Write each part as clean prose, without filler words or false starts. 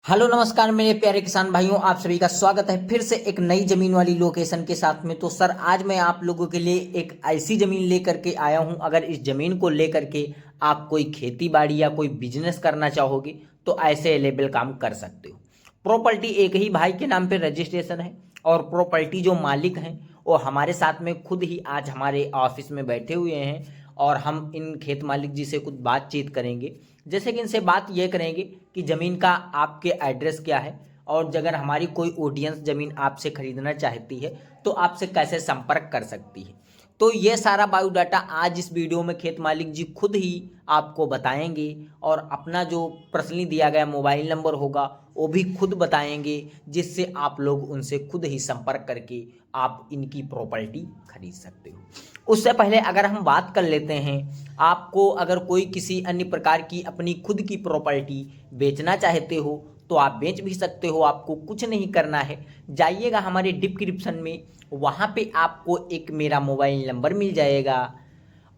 Hello नमस्कार मेरे प्यारे किसान भाइयों, आप सभी का स्वागत है फिर से एक नई जमीन वाली लोकेशन के साथ में। तो सर आज मैं आप लोगों के लिए एक ऐसी जमीन लेकर के आया हूं। अगर इस जमीन को लेकर के आप कोई खेती बाड़ी या कोई बिजनेस करना चाहोगे तो ऐसे अवेलेबल काम कर सकते हो। प्रॉपर्टी एक ही भाई के नाम पे रजिस्ट्रेशन है और प्रॉपर्टी जो मालिक हैं वो हमारे साथ में खुद ही आज हमारे ऑफिस में बैठे हुए हैं और हम इन खेत मालिक जी से कुछ बातचीत करेंगे। जैसे कि इनसे बात ये करेंगे कि ज़मीन का आपके एड्रेस क्या है और अगर हमारी कोई ऑडियंस ज़मीन आपसे खरीदना चाहती है तो आपसे कैसे संपर्क कर सकती है। तो ये सारा बायोडाटा आज इस वीडियो में खेत मालिक जी खुद ही आपको बताएंगे और अपना जो पर्सनली दिया गया मोबाइल नंबर होगा वो भी खुद बताएंगे, जिससे आप लोग उनसे खुद ही संपर्क करके आप इनकी प्रॉपर्टी खरीद सकते हो। उससे पहले अगर हम बात कर लेते हैं, आपको अगर कोई किसी अन्य प्रकार की अपनी खुद की प्रॉपर्टी बेचना चाहते हो तो आप बेच भी सकते हो। आपको कुछ नहीं करना है, जाइएगा हमारे डिस्क्रिप्शन में, वहाँ पे आपको एक मेरा मोबाइल नंबर मिल जाएगा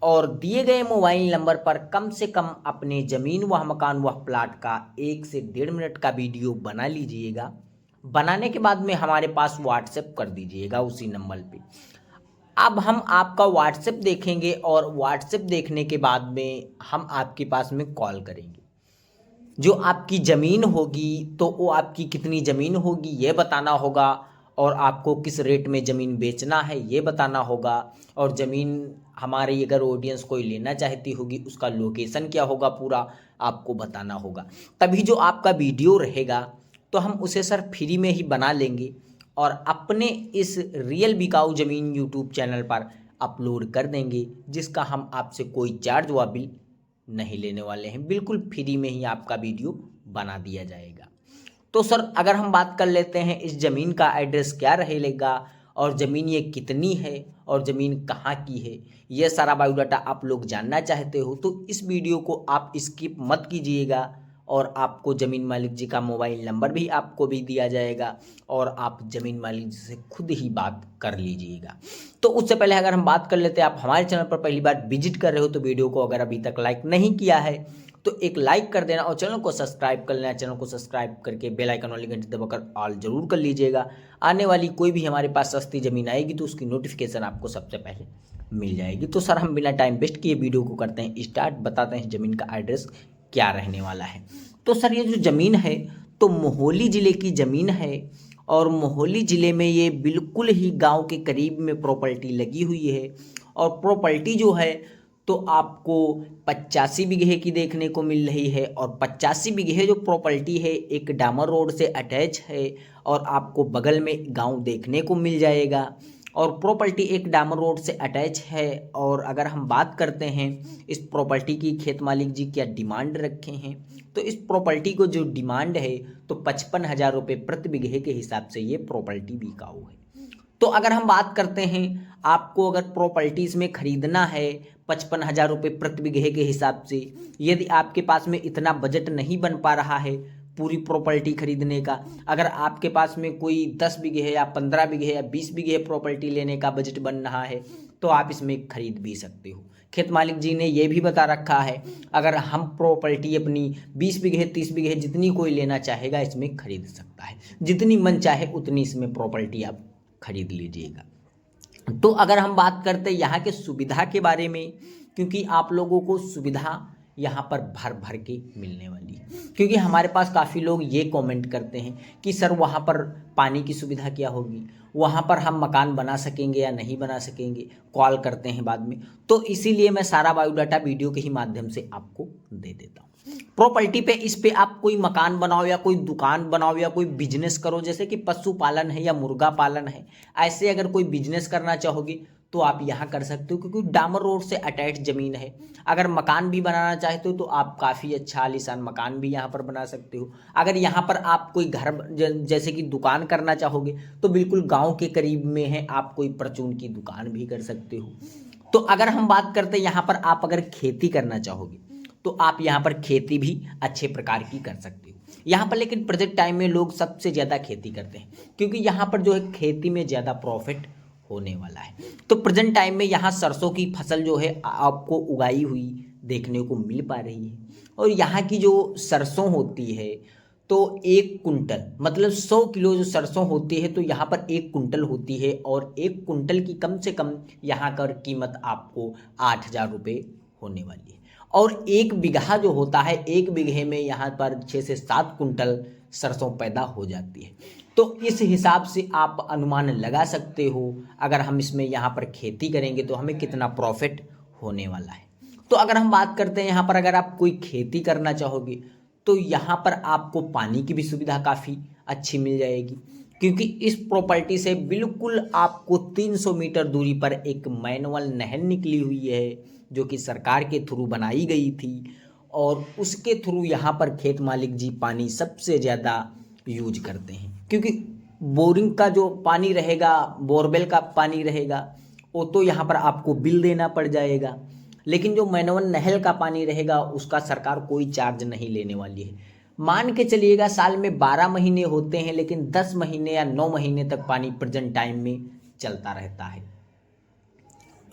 और दिए गए मोबाइल नंबर पर कम से कम अपने ज़मीन व मकान व प्लाट का 1 से 1.5 मिनट का वीडियो बना लीजिएगा। बनाने के बाद में हमारे पास व्हाट्सएप कर दीजिएगा उसी नंबर पे। अब हम आपका व्हाट्सएप देखेंगे और व्हाट्सएप देखने के बाद में हम आपके पास में कॉल करेंगे। जो आपकी ज़मीन होगी तो वो आपकी कितनी ज़मीन होगी ये बताना होगा और आपको किस रेट में ज़मीन बेचना है ये बताना होगा। और ज़मीन हमारी अगर ऑडियंस कोई लेना चाहती होगी उसका लोकेशन क्या होगा पूरा आपको बताना होगा। तभी जो आपका वीडियो रहेगा तो हम उसे सर फ्री में ही बना लेंगे और अपने इस रियल बिकाऊ ज़मीन यूट्यूब चैनल पर अपलोड कर देंगे, जिसका हम आपसे कोई चार्ज व बिल नहीं लेने वाले हैं। बिल्कुल फ्री में ही आपका वीडियो बना दिया जाएगा। तो सर अगर हम बात कर लेते हैं इस ज़मीन का एड्रेस क्या रहेगा और ज़मीन ये कितनी है और ज़मीन कहाँ की है, ये सारा बायोडाटा आप लोग जानना चाहते हो तो इस वीडियो को आप स्किप मत कीजिएगा और आपको ज़मीन मालिक जी का मोबाइल नंबर भी आपको भी दिया जाएगा और आप ज़मीन मालिक जी से खुद ही बात कर लीजिएगा। तो उससे पहले अगर हम बात कर लेते हैं, आप हमारे चैनल पर पहली बार विजिट कर रहे हो तो वीडियो को अगर अभी तक लाइक नहीं किया है तो एक लाइक कर देना और चैनल को सब्सक्राइब कर लेना। चैनल को सब्सक्राइब करके बेल आइकन वाली घंटी दबाकर ऑल जरूर कर लीजिएगा। आने वाली कोई भी हमारे पास सस्ती ज़मीन आएगी तो उसकी नोटिफिकेशन आपको सबसे पहले मिल जाएगी। तो सर हम बिना टाइम वेस्ट किए वीडियो को करते हैं स्टार्ट, बताते हैं ज़मीन का एड्रेस क्या रहने वाला है। तो सर ये जो ज़मीन है तो मोहाली ज़िले की ज़मीन है और मोहाली ज़िले में ये बिल्कुल ही गांव के करीब में प्रॉपर्टी लगी हुई है। और प्रॉपर्टी जो है तो आपको 85 बीघे की देखने को मिल रही है और 85 बीघे जो प्रॉपर्टी है एक डामर रोड से अटैच है और आपको बगल में गांव देखने को मिल जाएगा और प्रॉपर्टी एक डामर रोड से अटैच है। और अगर हम बात करते हैं इस प्रॉपर्टी की खेत मालिक जी क्या डिमांड रखे हैं तो इस प्रॉपर्टी को जो डिमांड है तो 55,000 रुपये प्रति बीघे के हिसाब से ये प्रॉपर्टी बिकाऊ है। तो अगर हम बात करते हैं, आपको अगर प्रॉपर्टीज़ में ख़रीदना है 55,000 रुपये प्रति बीघे के हिसाब से, यदि आपके पास में इतना बजट नहीं बन पा रहा है पूरी प्रॉपर्टी खरीदने का, अगर आपके पास में कोई 10 बीघे या 15 बीघे या 20 बीघे प्रॉपर्टी लेने का बजट बन रहा है तो आप इसमें खरीद भी सकते हो। खेत मालिक जी ने ये भी बता रखा है अगर हम प्रॉपर्टी अपनी 20 बीघे 30 बीघे जितनी कोई लेना चाहेगा इसमें खरीद सकता है, जितनी मन चाहे उतनी इसमें प्रॉपर्टी आप खरीद लीजिएगा। तो अगर हम बात करते हैं यहाँ के सुविधा के बारे में, क्योंकि आप लोगों को सुविधा यहाँ पर भर भर के मिलने वाली है, क्योंकि हमारे पास काफ़ी लोग ये कमेंट करते हैं कि सर वहाँ पर पानी की सुविधा क्या होगी, वहाँ पर हम मकान बना सकेंगे या नहीं बना सकेंगे, कॉल करते हैं बाद में। तो इसीलिए मैं सारा बायोडाटा वीडियो के ही माध्यम से आपको दे देता हूँ। प्रॉपर्टी पे इस पे आप कोई मकान बनाओ या कोई दुकान बनाओ या कोई बिजनेस करो, जैसे कि पशुपालन है या मुर्गा पालन है, ऐसे अगर कोई बिजनेस करना चाहोगे तो आप यहाँ कर सकते हो, क्योंकि डामर रोड से अटैच ज़मीन है। अगर मकान भी बनाना चाहते हो तो आप काफ़ी अच्छा आलीशान मकान भी यहाँ पर बना सकते हो। अगर यहाँ पर आप कोई घर जैसे कि दुकान करना चाहोगे तो बिल्कुल गांव के करीब में है, आप कोई परचून की दुकान भी कर सकते हो। तो अगर हम बात करते हैं यहाँ पर आप अगर खेती करना चाहोगे तो आप यहाँ पर खेती भी अच्छे प्रकार की कर सकते हो यहाँ पर। लेकिन प्रेजेंट टाइम में लोग सबसे ज़्यादा खेती करते हैं क्योंकि यहाँ पर जो है खेती में ज़्यादा प्रॉफिट होने वाला है। तो प्रेजेंट टाइम में यहाँ सरसों की फसल जो है आपको उगाई हुई देखने को मिल पा रही है और यहाँ की जो सरसों होती है तो 1 कुंटल मतलब 100 किलो जो सरसों होती है तो यहाँ पर 1 कुंटल होती है, और 1 कुंटल की कम से कम यहाँ पर कीमत आपको 8,000 रुपये होने वाली है। और 1 बीघा जो होता है, 1 बीघे में यहाँ पर 6 से 7 कुंटल सरसों पैदा हो जाती है। तो इस हिसाब से आप अनुमान लगा सकते हो अगर हम इसमें यहाँ पर खेती करेंगे तो हमें कितना प्रॉफिट होने वाला है। तो अगर हम बात करते हैं यहाँ पर, अगर आप कोई खेती करना चाहोगे तो यहाँ पर आपको पानी की भी सुविधा काफ़ी अच्छी मिल जाएगी, क्योंकि इस प्रॉपर्टी से बिल्कुल आपको 300 मीटर दूरी पर एक मैनुअल नहर निकली हुई है जो कि सरकार के थ्रू बनाई गई थी, और उसके थ्रू यहाँ पर खेत मालिक जी पानी सबसे ज़्यादा यूज करते हैं। क्योंकि बोरिंग का जो पानी रहेगा, बोरवेल का पानी रहेगा, वो तो यहाँ पर आपको बिल देना पड़ जाएगा, लेकिन जो मैनुअल नहर का पानी रहेगा उसका सरकार कोई चार्ज नहीं लेने वाली है। मान के चलिएगा साल में 12 महीने होते हैं, लेकिन 10 महीने या 9 महीने तक पानी प्रेजेंट टाइम में चलता रहता है,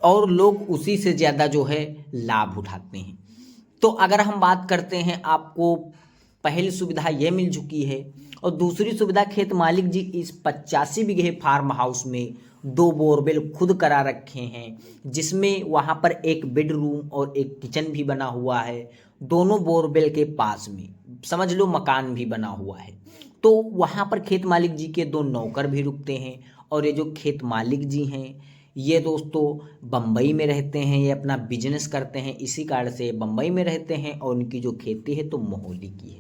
और लोग उसी से ज़्यादा जो है लाभ उठाते हैं। तो अगर हम बात करते हैं, आपको पहली सुविधा ये मिल चुकी है, और दूसरी सुविधा खेत मालिक जी इस 85 बीघे फार्म हाउस में 2 बोरवेल खुद करा रखे हैं, जिसमें वहाँ पर एक बेडरूम और एक किचन भी बना हुआ है। दोनों बोरवेल के पास में समझ लो मकान भी बना हुआ है। तो वहाँ पर खेत मालिक जी के 2 नौकर भी रुकते हैं, और ये जो खेत मालिक जी हैं ये दोस्तों बम्बई में रहते हैं, ये अपना बिजनेस करते हैं, इसी कारण से बम्बई में रहते हैं, और उनकी जो खेती है तो मोहाली की है।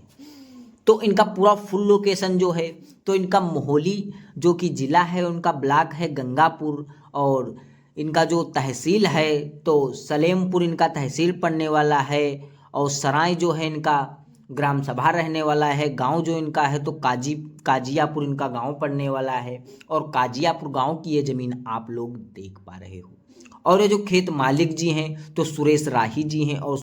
तो इनका पूरा फुल लोकेशन जो है, तो इनका मोहाली जो कि ज़िला है, उनका ब्लॉक है गंगापुर, और इनका जो तहसील है तो सलेमपुर इनका तहसील पड़ने वाला है, और सराय जो है इनका ग्राम सभा रहने वाला है। गांव जो इनका है तो काजियापुर इनका गांव पड़ने वाला है, और काजियापुर गांव की ये ज़मीन आप लोग देख पा रहे हो। और ये जो खेत मालिक जी हैं तो सुरेश राही जी हैं, और